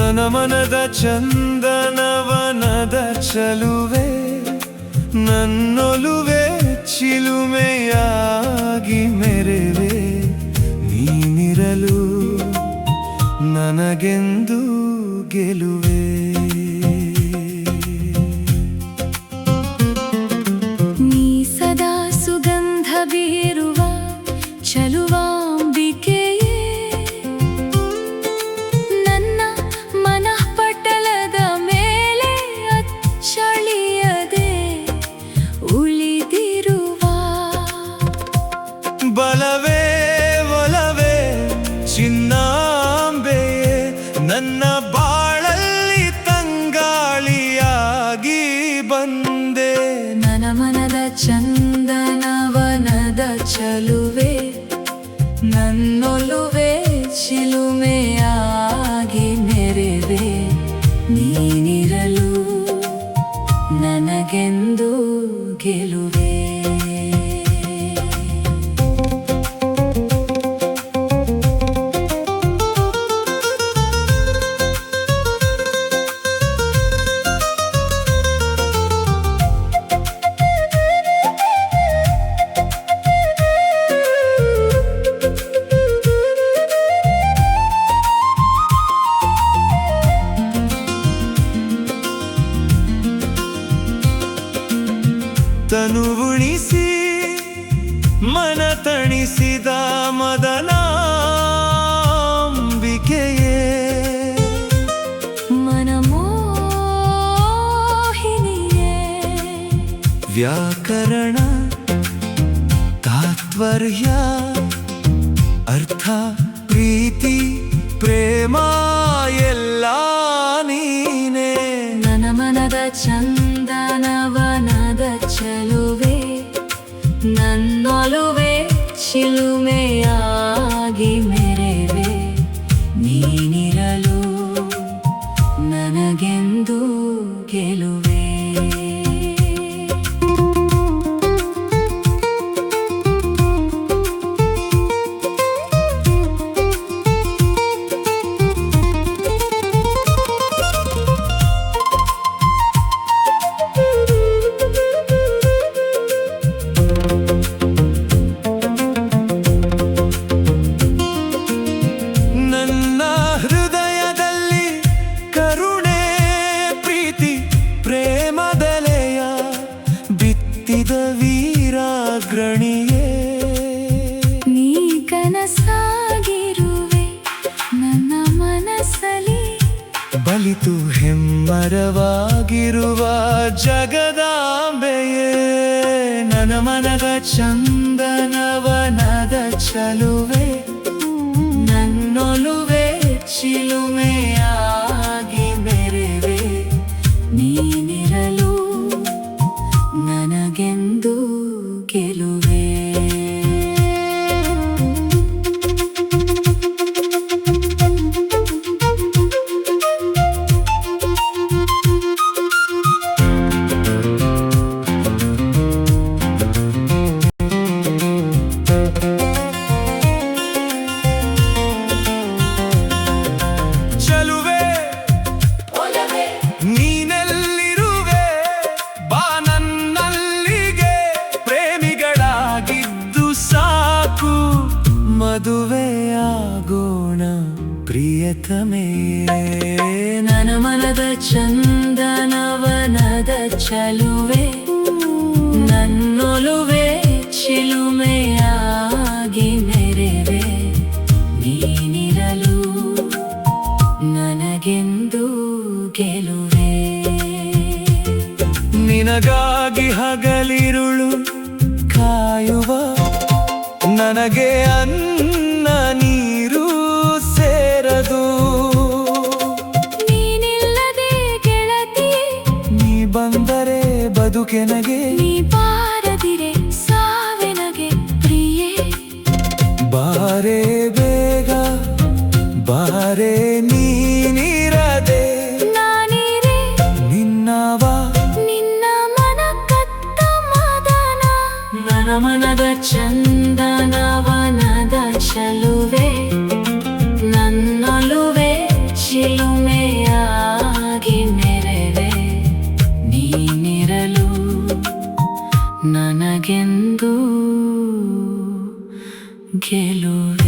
ನನ್ನ ಮನದ ಚಂದನವನದ ಚಲುವೆ ನನ್ನೊಲುವೆ ಚಿಲುಮೆಯಾಗಿ ಮೆರೆವೆ ನೀನಿರಲು ನನಗೆಂದು ಗೆಲುವೆ ನೀ ಸದಾ ಸುಗಂಧ ಬೀರುವ ಚಲುವಾಂಬಿಕೆಯೇ ನನ್ನ ಮನಃಪಟಲದ ಮೇಲೆ ಅಚ್ಚಳಿಯದೆ ಉಳಿದಿರುವ ಬಲವೇ ಒಲವೇ ಚಿನ್ನಾಂಬೆಯೇ ನನ್ನ ಬಾಳಲ್ಲಿ ತಂಗಾಳಿಯಾಗಿ ಬಂದೆ ನನ್ನ ಮನದ ಚಂದನವನದ ಚಲುವೆ ನನ್ನೊಲುವೆ ಚಿಲುಮೆಯಾಗಿ ಮೆರೆವೆ ನೀನಿರಲು ನನಗೆಂದು ಗೆಲುವೆ ತನು ಉಣಿಸಿ ಮನ ತಣಿಸಿದ ಮದನಾಂಬಿಕೆಯೇ ಮನಮೋಹಿನಿಯೇ ವ್ಯಾಕರಣ ತಾತ್ಪರ್ಯ ಅರ್ಥ ಪ್ರೀತಿ ಪ್ರೇಮ ಎಲ್ಲ ನೀನೇ ನನ್ನ ಮನದ ಚಂದನವನದ ಚಲುವೆ ನನ್ನೊಲುವೆ ಚಿಲುಮೆಯಾಗಿ ಮೆರೆವೆ ನೀನಿರಲು ನನಗೆಂದು ಗೆಲುವೆ ವೀರಾಗ್ರಣಿಯೇ ನೀ ಕನಸಾಗಿರುವೆ ನನ್ನ ಮನಸ್ಸಲ್ಲಿ ಬಲಿತು ಹೆಮ್ಮರವಾಗಿರುವ ಜಗದಾಂಬೆಯೇ ನನ್ನ ಮನದ ಚಂದನವನದ ಚಲುವೆ ನನ್ನೊಲುವೆ ಚಿಲುಮೆಯಾಗಿ ಮೆರೆವೆ ನೀನಿರಲು ನನಗೆಂದು ಗೆಲುವೆ ಮದುವೆಯಾಗೋಣ ಪ್ರಿಯತಮೇ ನನ್ನ ಮನದ ಚಂದನವನದ ಚಲುವೆ ನನ್ನೊಲುವೆ ಚಿಲುಮೆಯಾಗಿ ಮೆರೆವೆ ನೀನಿರಲು ನನಗೆಂದು ಗೆಲುವೆ ನಿನಗಾಗಿ ಹಗಲಿರುಳು ಕಾಯುವ ನನಗೆ ಅನ್ನ ನೀರು ಸೇರದು ನೀನಿಲ್ಲದೆ ಗೆಳತಿ ನೀ ಬಂದರೆ ಬದುಕೆನಗೆ ನೀ ಬಾರದಿರೆ ಸಾವೆನಗೆ ಪ್ರಿಯೇ ಬಾರೆ ಬೇಗ ಬಾರೆ ನೀನಿರದೆ ನಾನಿರೆ ನಿನ್ನವ ನಿನ್ನ ಮನ ಕತ್ತ ಮದನ ನನ್ನ ಮನದ ಚಂದನವನದ ಚಲುವೆ ನನ್ನೊಲುವೆ ಚಿಲುಮೆಯ ನೀನಿರಲು ನನಗೆಂದು ಗೆಲುವೆ.